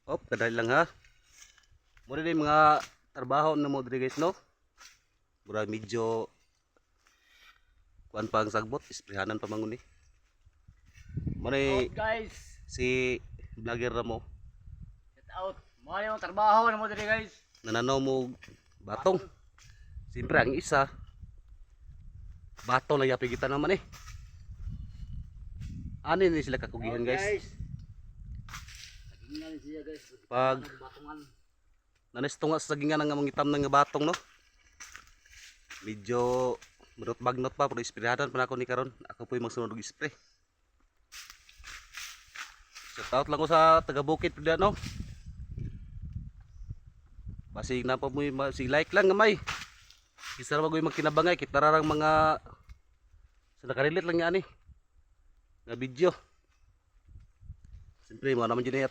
Op, kadali lang ha. Muna din mga trabaho na mo diri guys no. Mura medyo kuan pa ang sagbot, isprehanan pa manguni. Muna Out guys. si vlogger na mo. Get out. Mo yung trabaho na mo diri guys. Nananaw mo batong. Siyempre ang isa batong lang yapi kita naman eh. Ano ni sila kakugihan guys? Sagingan siya guys. Pag Batungan. nanistunga sa sagingan nga mangitam ng batong no. Medyo menurut bagnot pa pero ispirahan pa ako ni karon. Ako po yung magsunod og spray. Shout out lang ko sa taga Bukid pud no. Basig na pa mo si like lang gamay. Isa ra magoy magkinabangay kita rarang mga sa nakarelate lang nga ani nga video. Siyempre mo naman dyan